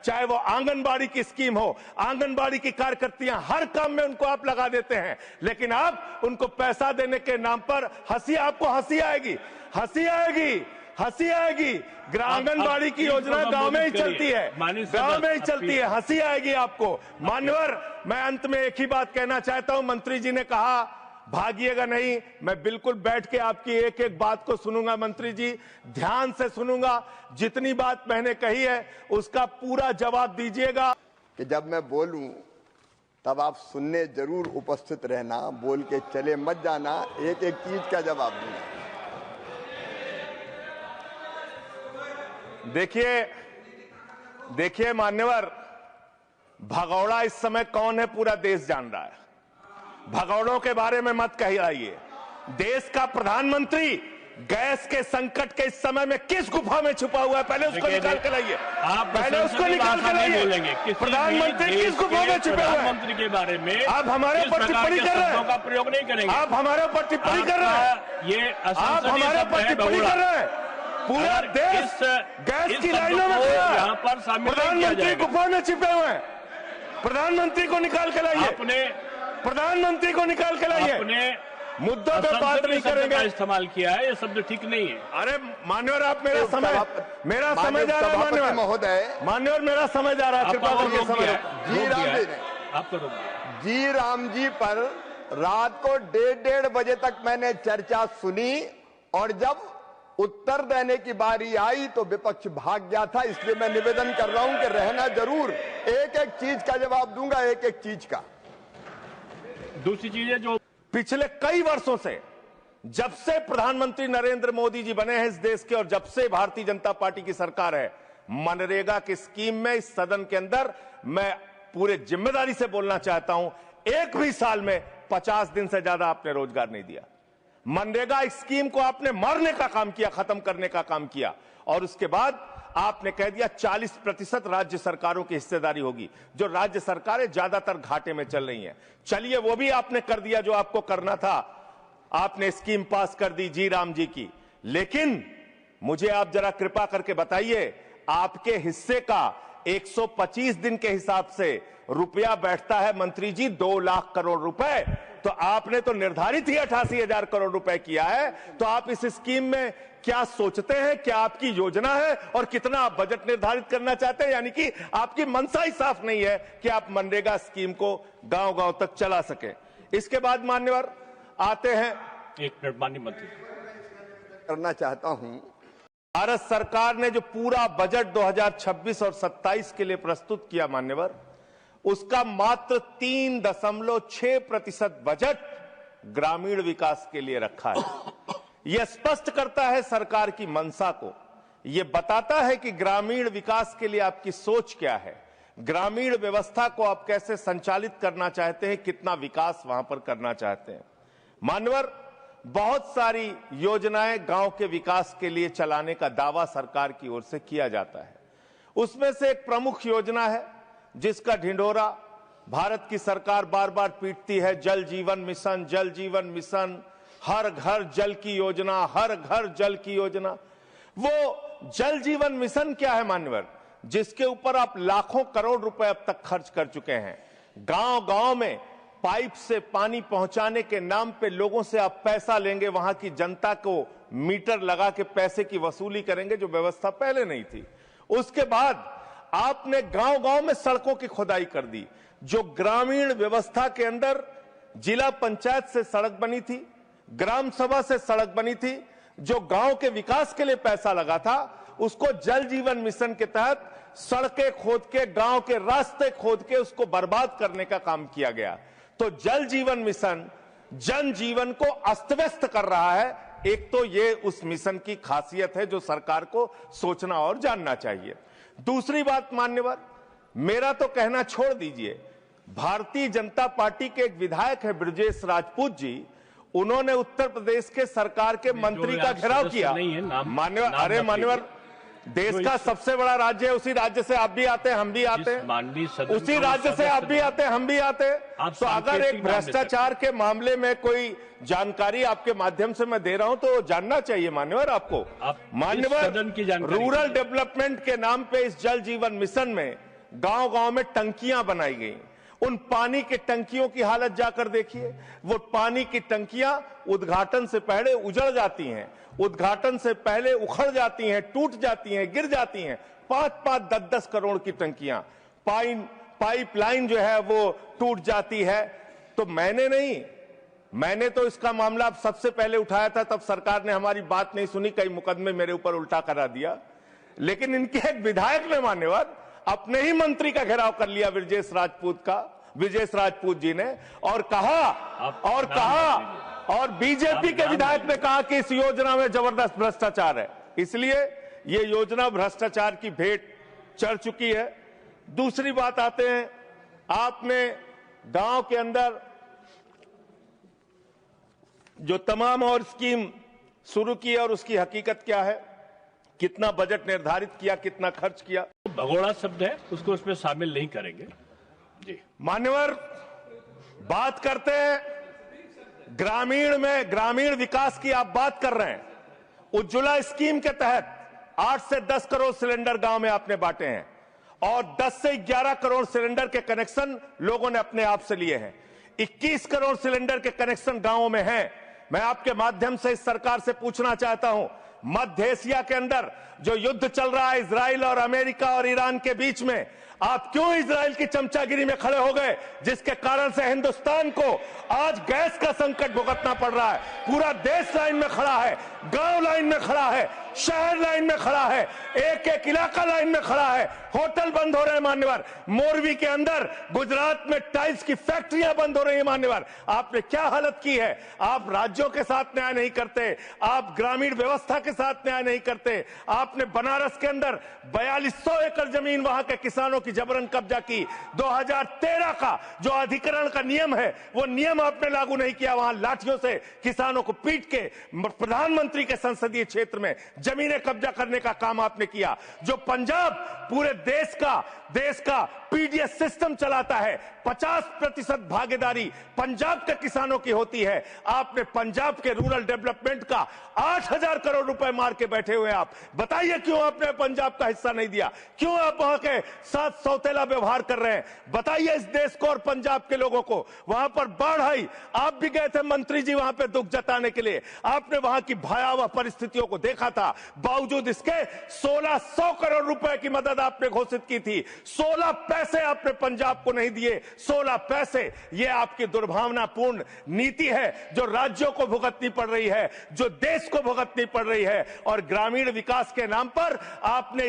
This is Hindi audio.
चाहे वो आंगनबाड़ी की स्कीम हो, आंगनबाड़ी की कार्यकर्तियां, हर काम में उनको आप लगा देते हैं, लेकिन आप उनको पैसा देने के नाम पर आपको हंसी आएगी, हंसी आएगी, हंसी आएगी। आंगनबाड़ी की योजना गांव में ही चलती है, गांव में ही चलती है, हंसी आएगी आपको। मान्यवर, मैं अंत में एक ही बात कहना चाहता हूं। मंत्री जी ने कहा भागिएगा नहीं, मैं बिल्कुल बैठ के आपकी एक एक बात को सुनूंगा। मंत्री जी, ध्यान से सुनूंगा, जितनी बात मैंने कही है उसका पूरा जवाब दीजिएगा। कि जब मैं बोलूं तब आप सुनने जरूर उपस्थित रहना, बोल के चले मत जाना, एक एक चीज का जवाब दूंगा। देखिए मान्यवर, भगौड़ा इस समय कौन है पूरा देश जान रहा है। भगौड़ों के बारे में मत कहिए। देश का प्रधानमंत्री गैस के संकट के इस समय में किस गुफा में छुपा हुआ है, पहले उसको निकाल के लाइए, पहले उसको निकाल के लाइए। प्रधानमंत्री किस गुफा में छुपे हुए हैं? प्रधानमंत्री के बारे में आप हमारे ऊपर टिप्पणी कर रहे हैं, का प्रयोग नहीं करेंगे। आप हमारे ऊपर टिप्पणी कर रहे हैं, ये आप हमारे ऊपर टिप्पणी कर रहे हैं। पूरा देश गैस की लाइनों में खड़ा है, प्रधानमंत्री गुफा में छिपे हुए हैं। प्रधानमंत्री को निकाल के लाइए, प्रधानमंत्री को निकाल के लाइए। मुद्दों पे बात नहीं करेंगे। इस्तेमाल किया है, ये शब्द ठीक नहीं है। अरे मान्यवर, आप मेरा समय जा रहा है। मान्यवर महोदय, मान्यवर मेरा समय जा रहा है, कृपा करके समय। जी राम जी पर रात को 1:30 बजे तक मैंने चर्चा सुनी, और जब उत्तर देने की बारी आई तो विपक्ष भाग गया था। इसलिए मैं निवेदन कर रहा हूं कि रहना जरूर, एक एक चीज का जवाब दूंगा, एक एक चीज का। दूसरी चीज है, जो पिछले कई वर्षों से, जब से प्रधानमंत्री नरेंद्र मोदी जी बने हैं इस देश के, और जब से भारतीय जनता पार्टी की सरकार है, मनरेगा की स्कीम में इस सदन के अंदर मैं पूरे जिम्मेदारी से बोलना चाहता हूं, एक भी साल में 50 दिन से ज्यादा आपने रोजगार नहीं दिया। मनरेगा स्कीम को आपने मारने का काम किया, खत्म करने का काम किया, और उसके बाद आपने कह दिया 40% राज्य सरकारों की हिस्सेदारी होगी। जो राज्य सरकारें ज्यादातर घाटे में चल रही हैं, चलिए वो भी आपने कर दिया जो आपको करना था, आपने स्कीम पास कर दी जी राम जी की। लेकिन मुझे आप जरा कृपा करके बताइए, आपके हिस्से का 125 दिन के हिसाब से रुपया बैठता है मंत्री जी 2 लाख करोड़ रुपए, तो आपने तो निर्धारित ही 88,000 करोड़ रुपए किया है। तो आप इस स्कीम में क्या सोचते हैं, क्या आपकी योजना है, और कितना आप बजट निर्धारित करना चाहते हैं? यानी कि आपकी मनसा ही साफ नहीं है कि आप मनरेगा स्कीम को गांव-गांव तक चला सके। इसके बाद मान्यवर आते हैं, एक मिनट माननीय मंत्री करना चाहता हूं। भारत सरकार ने जो पूरा बजट 2026 और 27 के लिए प्रस्तुत किया मान्यवर, उसका मात्र 3.6% बजट ग्रामीण विकास के लिए रखा है। यह स्पष्ट करता है सरकार की मंशा को, यह बताता है कि ग्रामीण विकास के लिए आपकी सोच क्या है, ग्रामीण व्यवस्था को आप कैसे संचालित करना चाहते हैं, कितना विकास वहां पर करना चाहते हैं। मान्यवर, बहुत सारी योजनाएं गांव के विकास के लिए चलाने का दावा सरकार की ओर से किया जाता है। उसमें से एक प्रमुख योजना है जिसका ढिंढोरा भारत की सरकार बार बार पीटती है, जल जीवन मिशन, जल जीवन मिशन, हर घर जल की योजना, हर घर जल की योजना। वो जल जीवन मिशन क्या है मान्यवर, जिसके ऊपर आप लाखों करोड़ रुपए अब तक खर्च कर चुके हैं। गांव गांव में पाइप से पानी पहुंचाने के नाम पे लोगों से आप पैसा लेंगे, वहां की जनता को मीटर लगा के पैसे की वसूली करेंगे, जो व्यवस्था पहले नहीं थी। उसके बाद आपने गांव गांव में सड़कों की खुदाई कर दी। जो ग्रामीण व्यवस्था के अंदर जिला पंचायत से सड़क बनी थी, ग्राम सभा से सड़क बनी थी, जो गांव के विकास के लिए पैसा लगा था, उसको जल जीवन मिशन के तहत सड़कें खोद के, गांव के रास्ते खोद के उसको बर्बाद करने का काम किया गया। तो जल जीवन मिशन जन जीवन को अस्त व्यस्त कर रहा है। एक तो ये उस मिशन की खासियत है जो सरकार को सोचना और जानना चाहिए। दूसरी बात मान्यवर, मेरा तो कहना छोड़ दीजिए, भारतीय जनता पार्टी के एक विधायक है ब्रजेश राजपूत जी, उन्होंने उत्तर प्रदेश के सरकार के मंत्री का घेराव किया। मान्यवर, अरे मान्यवर, देश का सबसे बड़ा राज्य है, उसी राज्य से आप भी आते हैं, हम भी आते हैं, उसी राज्य से आप भी आते हैं, हम भी आते हैं। तो अगर एक भ्रष्टाचार के मामले में कोई जानकारी आपके माध्यम से मैं दे रहा हूं तो जानना चाहिए मान्यवर आपको। मान्यवर, रूरल डेवलपमेंट के नाम पे इस जल जीवन मिशन में गांव गांव में टंकियां बनाई गई। उन पानी के टंकियों की हालत जाकर देखिए। वो पानी की टंकियां उद्घाटन से पहले उजड़ जाती हैं, उद्घाटन से पहले उखड़ जाती हैं, टूट जाती हैं, गिर जाती हैं। 5-5, 10-10 करोड़ की टंकियां, पाइपलाइन जो है वो टूट जाती है। तो मैंने तो इसका मामला अब सबसे पहले उठाया था, तब सरकार ने हमारी बात नहीं सुनी, कई मुकदमे मेरे ऊपर उल्टा करा दिया। लेकिन इनके एक विधायक ने मान्यवर अपने ही मंत्री का घेराव कर लिया विजयेश राजपूत जी ने, और कहा और बीजेपी के विधायक ने कहा कि इस योजना में जबरदस्त भ्रष्टाचार है। इसलिए ये योजना भ्रष्टाचार की भेंट चढ़ चुकी है। दूसरी बात आते हैं, आपने गांव के अंदर जो तमाम और स्कीम शुरू की और उसकी हकीकत क्या है, कितना बजट निर्धारित किया, कितना खर्च किया। भगोड़ा शब्द है, उसको उसमें शामिल नहीं करेंगे जी। मान्यवर, बात करते हैं ग्रामीण विकास की आप बात कर रहे हैं। उज्ज्वला स्कीम के तहत 8 से 10 करोड़ सिलेंडर गांव में आपने बांटे हैं और 10 से 11 करोड़ सिलेंडर के कनेक्शन लोगों ने अपने आप से लिए हैं। 21 करोड़ सिलेंडर के कनेक्शन गांवों में हैं। मैं आपके माध्यम से इस सरकार से पूछना चाहता हूं, मध्य एशिया के अंदर जो युद्ध चल रहा है इजराइल और अमेरिका और ईरान के बीच में, आप क्यों इजराइल की चमचागिरी में खड़े हो गए, जिसके कारण से हिंदुस्तान को आज गैस का संकट भुगतना पड़ रहा है। पूरा देश लाइन में खड़ा है, गांव लाइन में खड़ा है, शहर लाइन में खड़ा है, एक एक इलाका लाइन में खड़ा है। होटल बंद हो रहे हैं मान्यवर। मोरवी के अंदर गुजरात में टाइल्स की फैक्ट्रियां बंद हो रही है मान्यवर। आपने क्या हालत की है। आप राज्यों के साथ न्याय नहीं करते, आप ग्रामीण व्यवस्था के साथ न्याय नहीं करते। आपने बनारस के अंदर 4200 एकड़ जमीन वहां के किसानों की जबरन कब्जा की। 2013 का जो अधिकरण का नियम है, वो नियम आपने लागू नहीं किया। वहां लाठियों से किसानों को पीट के प्रधानमंत्री के संसदीय क्षेत्र में जमीनें कब्जा करने का काम आपने किया। जो पंजाब पूरे देश का पीडीएस सिस्टम चलाता है, 50% भागीदारी पंजाब के किसानों की होती है। आपने पंजाब के रूरल डेवलपमेंट का 8000 करोड़ रुपए मार के बैठे हुए। आप बताइए क्यों आपने पंजाब का हिस्सा नहीं दिया, क्यों आप वहां के साथ सौतेला व्यवहार कर रहे हैं। बताइए इस देश को और पंजाब के लोगों को। वहां पर बाढ़ आई, आप भी गए थे मंत्री जी वहां पे दुख जताने के लिए। आपने वहां की भयावह परिस्थितियों को देखा था। बावजूद इसके 1600 करोड़ रुपए की मदद आपने घोषित की थी। 16 पैसे आपने पंजाब को नहीं दिए। 16 पैसे। यह आपकी दुर्भावनापूर्ण नीति है जो राज्यों को भुगतनी पड़ रही है, जो देश को भुगतनी पड़ रही है। और ग्रामीण विकास के नाम पर आपने